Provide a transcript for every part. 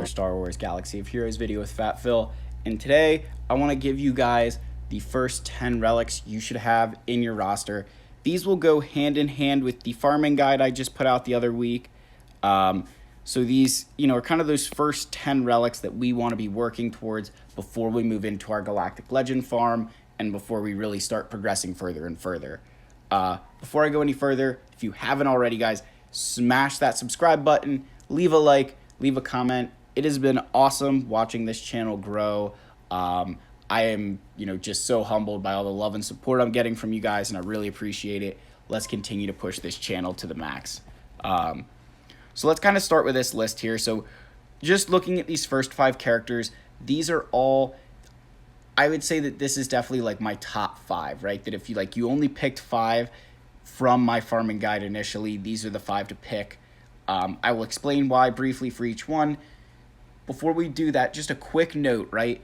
Star Wars Galaxy of Heroes video with Fat Phil, and today I want to give you guys the first 10 relics you should have in your roster. These will go hand in hand with the farming guide I just put out the other week. So these, are kind of those first 10 relics that we want to be working towards before we move into our Galactic Legend farm and before we really start progressing further and further. Before I go any further, if you haven't already, guys, smash that subscribe button, leave a like, leave a comment. It has been awesome watching this channel grow. I am, just so humbled by all the love and support I'm getting from you guys, and I really appreciate it. Let's continue to push this channel to the max. So let's kind of start with this list here. So just looking at these first 5 characters, these are all, I would say that this is definitely like my top 5, right? That if you only picked 5 from my farming guide initially, these are the 5 to pick. I will explain why briefly for each one. Before we do that, just a quick note, right?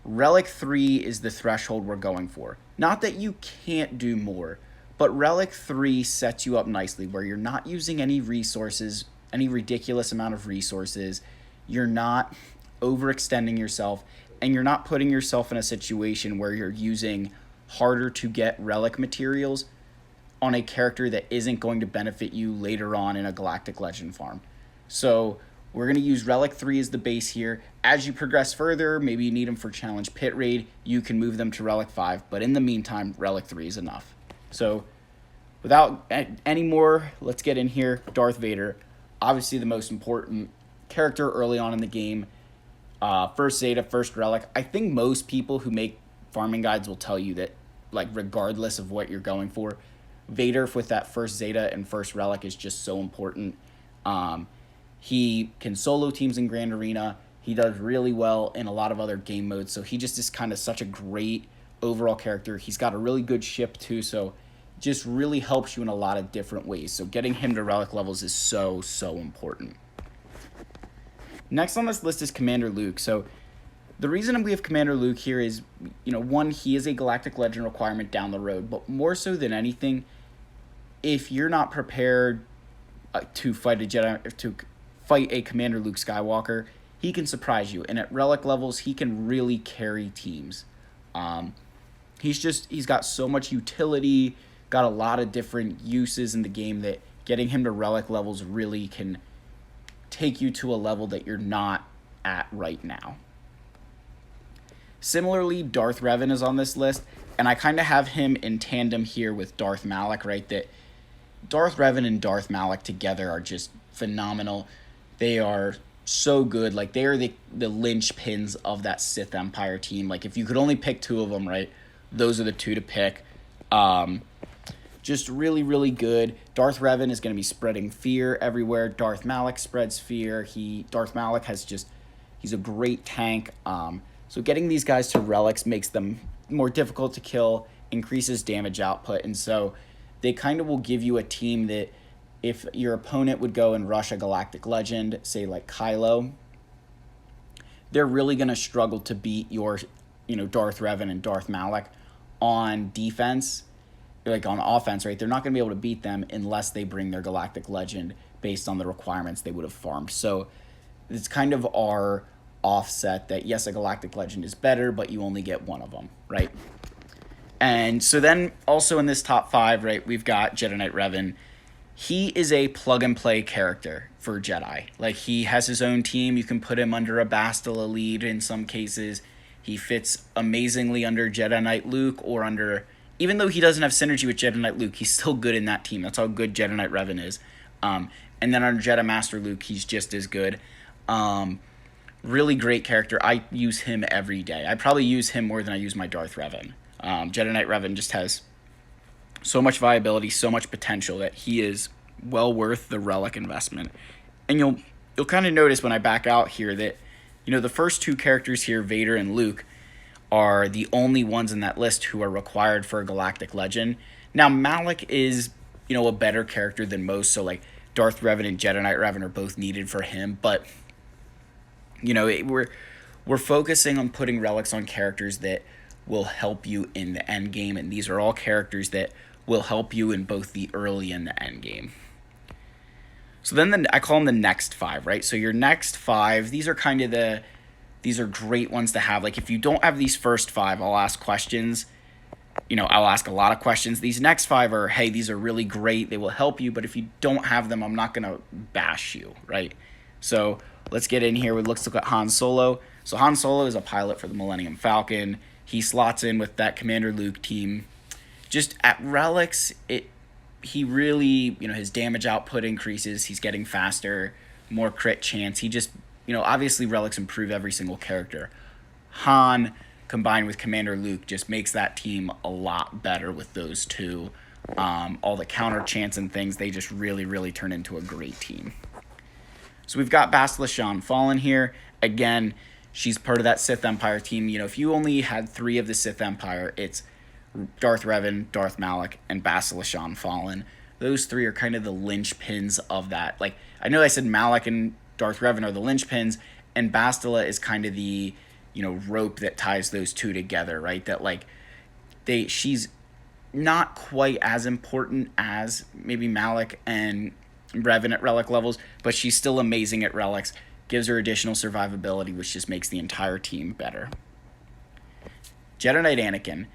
Relic 3 is the threshold we're going for. Not that you can't do more, but Relic 3 sets you up nicely where you're not using any resources, any ridiculous amount of resources. You're not overextending yourself, and you're not putting yourself in a situation where you're using harder to get relic materials on a character that isn't going to benefit you later on in a Galactic Legend farm. So we're going to use Relic 3 as the base here. As you progress further, maybe you need them for Challenge Pit Raid, you can move them to Relic 5, but in the meantime, Relic 3 is enough. So without any more, let's get in here. Darth Vader, obviously the most important character early on in the game. First Zeta, first Relic. I think most people who make farming guides will tell you that, regardless of what you're going for, Vader with that first Zeta and first Relic is just so important. He can solo teams in Grand Arena. He does really well in a lot of other game modes. So he just is kind of such a great overall character. He's got a really good ship too, so just really helps you in a lot of different ways. So getting him to Relic levels is so important. Next on this list is Commander Luke. So the reason we have Commander Luke here is, one, he is a Galactic Legend requirement down the road, but more so than anything, if you're not prepared to fight a Commander Luke Skywalker, he can surprise you, and at Relic levels, he can really carry teams. He's got so much utility, got a lot of different uses in the game that getting him to Relic levels really can take you to a level that you're not at right now. Similarly, Darth Revan is on this list, and I kind of have him in tandem here with Darth Malak, right? That Darth Revan and Darth Malak together are just phenomenal. They are so good. They are the linchpins of that Sith Empire team. If you could only pick 2 of them, right, those are the 2 to pick. Just really good. Darth Revan is going to be spreading fear everywhere. Darth Malak spreads fear. Darth Malak he's a great tank. So getting these guys to relics makes them more difficult to kill, increases damage output, and so they kind of will give you a team that if your opponent would go and rush a Galactic Legend, say like Kylo, they're really going to struggle to beat your, Darth Revan and Darth Malak on defense, on offense, right? They're not going to be able to beat them unless they bring their Galactic Legend based on the requirements they would have farmed. So it's kind of our offset that, yes, a Galactic Legend is better, but you only get one of them, right? And so then also in this top 5, right, we've got Jedi Knight Revan. He is a plug-and-play character for Jedi. He has his own team. You can put him under a Bastila lead in some cases. He fits amazingly under Jedi Knight Luke or under... Even though he doesn't have synergy with Jedi Knight Luke, he's still good in that team. That's how good Jedi Knight Revan is. And then under Jedi Master Luke, he's just as good. Really great character. I use him every day. I probably use him more than I use my Darth Revan. Jedi Knight Revan just has so much viability, so much potential that he is well worth the Relic investment. And you'll kind of notice when I back out here that, the first 2 characters here, Vader and Luke, are the only ones in that list who are required for a Galactic Legend. Now, Malak is, a better character than most, so Darth Revan and Jedi Knight Revan are both needed for him, but, we're focusing on putting relics on characters that will help you in the end game, and these are all characters that will help you in both the early and the end game. So then I call them the next 5, right? So your next 5, these are kind of these are great ones to have. Like if you don't have these first 5, I'll ask questions. I'll ask a lot of questions. These next 5 are, hey, these are really great. They will help you. But if you don't have them, I'm not going to bash you, right? So let's get in here. Let's look at Han Solo. So Han Solo is a pilot for the Millennium Falcon. He slots in with that Commander Luke team. Just at Relics, he really, his damage output increases. He's getting faster, more crit chance. He just, obviously Relics improve every single character. Han combined with Commander Luke just makes that team a lot better with those two. All the counter chance and things, they just really, really turn into a great team. So we've got Bastila Shan Fallen here. Again, she's part of that Sith Empire team. If you only had 3 of the Sith Empire, it's Darth Revan, Darth Malak, and Bastila Shan Fallen. Those 3 are kind of the linchpins of that. Like, I know I said Malak and Darth Revan are the linchpins, and Bastila is kind of the, rope that ties those 2 together, right? That, like, she's not quite as important as maybe Malak and Revan at Relic levels, but she's still amazing at Relics, gives her additional survivability, which just makes the entire team better. Jedi Knight Anakin.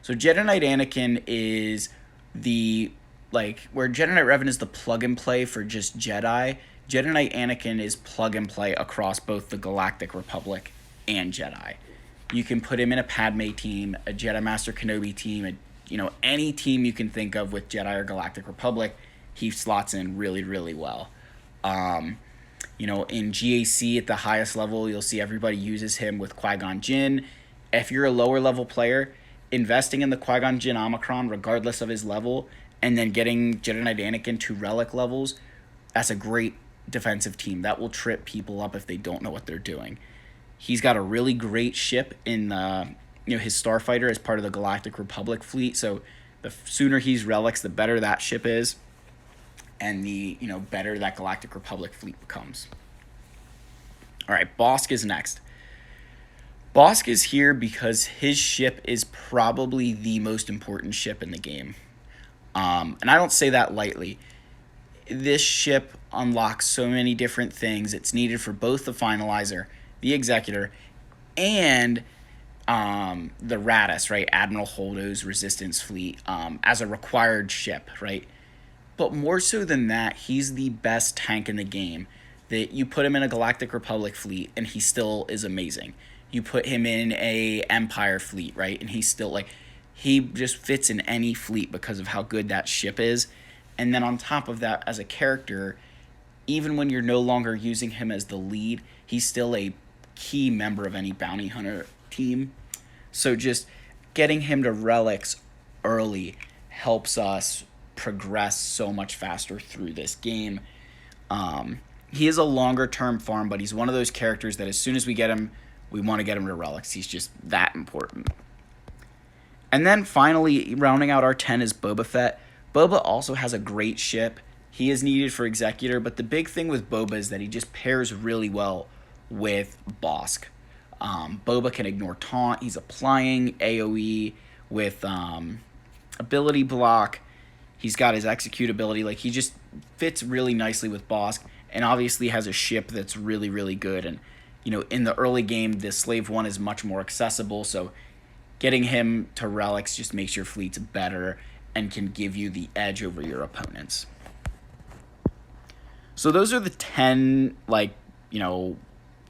So Jedi Knight Anakin is where Jedi Knight Revan is the plug and play for just Jedi, Jedi Knight Anakin is plug and play across both the Galactic Republic and Jedi. You can put him in a Padme team, a Jedi Master Kenobi team, any team you can think of with Jedi or Galactic Republic, he slots in really, really well. In GAC at the highest level, you'll see everybody uses him with Qui-Gon Jinn. If you're a lower level player, investing in the Qui-Gon Jinn Omicron, regardless of his level, and then getting Jedi Knight Anakin to Relic levels, that's a great defensive team. That will trip people up if they don't know what they're doing. He's got a really great ship in his Starfighter as part of the Galactic Republic fleet, so the sooner he's Relics, the better that ship is, and the better that Galactic Republic fleet becomes. All right, Bosk is next. Bosk is here because his ship is probably the most important ship in the game. And I don't say that lightly. This ship unlocks so many different things. It's needed for both the Finalizer, the Executor, and the Raddus, right? Admiral Holdo's Resistance fleet as a required ship, right? But more so than that, he's the best tank in the game. That you put him in a Galactic Republic fleet, and he still is amazing. You put him in a Empire fleet, right? And he's still, he just fits in any fleet because of how good that ship is. And then on top of that, as a character, even when you're no longer using him as the lead, he's still a key member of any bounty hunter team. So just getting him to Relics early helps us progress so much faster through this game. He is a longer term farm, but he's one of those characters that as soon as we get him, we want to get him to Relics. He's just that important. And then finally, rounding out our 10 is Boba Fett. Boba also has a great ship. He is needed for Executor, but the big thing with Boba is that he just pairs really well with Bosk. Boba can ignore taunt. He's applying AoE with ability block. He's got his execute ability. He just fits really nicely with Bosk, and obviously has a ship that's really, really good. And, in the early game, the Slave 1 is much more accessible, so getting him to Relics just makes your fleets better and can give you the edge over your opponents. So those are the 10,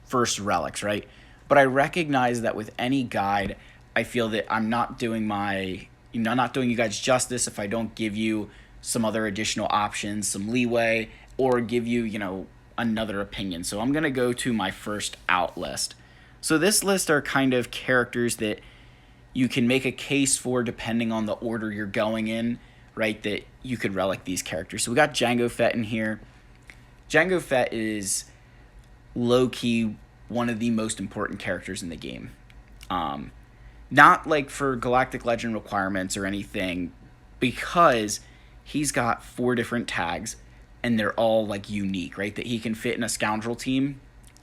first Relics, right? But I recognize that with any guide, I feel that I'm not doing you guys justice if I don't give you some other additional options, some leeway, or give you, another opinion. So I'm going to go to my first out list. So this list are kind of characters that you can make a case for depending on the order you're going in, right, that you could Relic these characters. So we got Jango Fett in here. Jango Fett is low-key one of the most important characters in the game. Not for Galactic Legend requirements or anything, because he's got 4 different tags, and they're all, unique, right? That he can fit in a Scoundrel team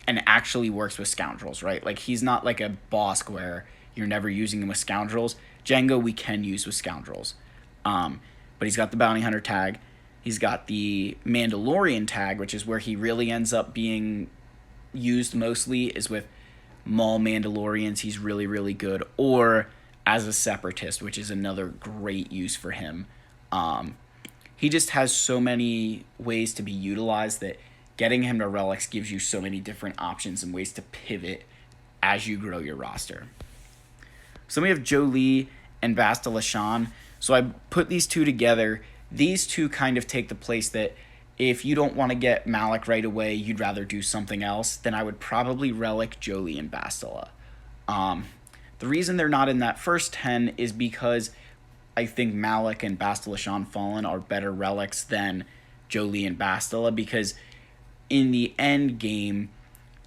and actually works with Scoundrels, right? He's not like a Bosk where you're never using him with Scoundrels. Jango we can use with Scoundrels. But he's got the Bounty Hunter tag. He's got the Mandalorian tag, which is where he really ends up being used mostly, is with Maul Mandalorians. He's really, really good. Or as a Separatist, which is another great use for him. He just has so many ways to be utilized that getting him to Relics gives you so many different options and ways to pivot as you grow your roster. So we have Jolee and Bastila Shan. So I put these two together. These two kind of take the place that if you don't want to get Malik right away, you'd rather do something else, then I would probably Relic, Jolee, and Bastila. The reason they're not in that first 10 is because I think Malik and Bastila Shan Fallen are better relics than Jolee and Bastila, because in the end game,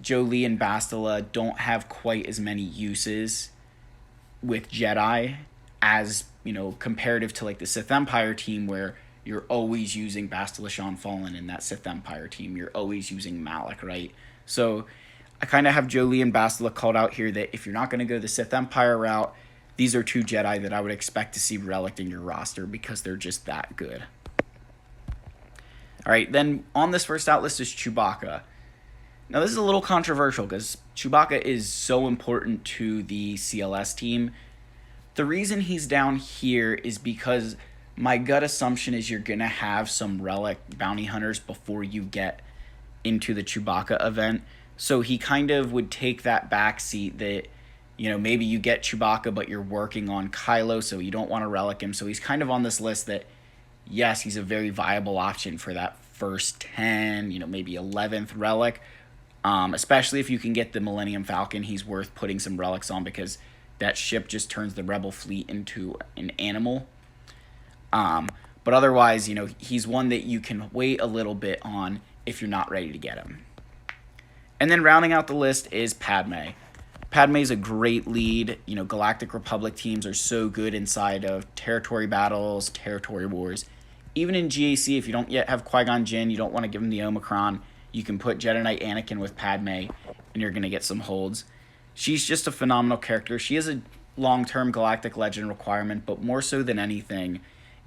Jolee and Bastila don't have quite as many uses with Jedi as, comparative to like the Sith Empire team, where you're always using Bastila Shan Fallen in that Sith Empire team. You're always using Malik, right? So I kind of have Jolee and Bastila called out here that if you're not going to go the Sith Empire route, these are two Jedi that I would expect to see relic in your roster because they're just that good. All right, then on this first out list is Chewbacca. Now, this is a little controversial because Chewbacca is so important to the CLS team. The reason he's down here is because my gut assumption is you're going to have some relic bounty hunters before you get into the Chewbacca event. So he kind of would take that backseat that, maybe you get Chewbacca, but you're working on Kylo, so you don't want to relic him. So he's kind of on this list that, yes, he's a very viable option for that first 10, maybe 11th relic. Especially if you can get the Millennium Falcon, he's worth putting some relics on because that ship just turns the Rebel fleet into an animal. But otherwise, he's one that you can wait a little bit on if you're not ready to get him. And then rounding out the list is Padme. Padme's a great lead. Galactic Republic teams are so good inside of territory battles, territory wars. Even in GAC, if you don't yet have Qui-Gon Jinn, you don't want to give him the Omicron, you can put Jedi Knight Anakin with Padme, and you're going to get some holds. She's just a phenomenal character. She is a long-term Galactic Legend requirement, but more so than anything,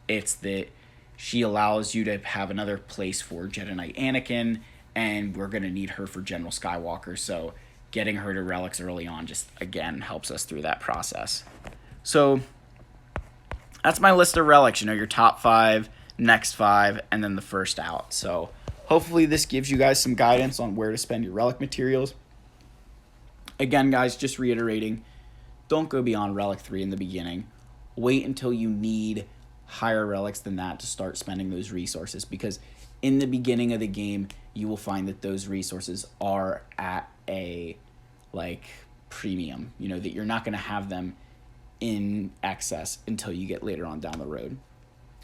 it's that she allows you to have another place for Jedi Knight Anakin, and we're going to need her for General Skywalker, so getting her to relics early on just, again, helps us through that process. So that's my list of relics, your top 5, next 5, and then the first out. So hopefully this gives you guys some guidance on where to spend your relic materials. Again, guys, just reiterating, don't go beyond Relic 3 in the beginning. Wait until you need higher relics than that to start spending those resources, because in the beginning of the game, you will find that those resources are at a premium, that you're not going to have them in excess until you get later on down the road.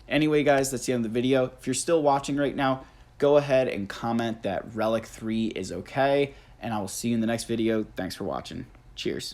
Anyway, guys, that's the end of the video. If you're still watching right now, go ahead and comment that Relic 3 is okay, and I will see you in the next video. Thanks for watching. Cheers.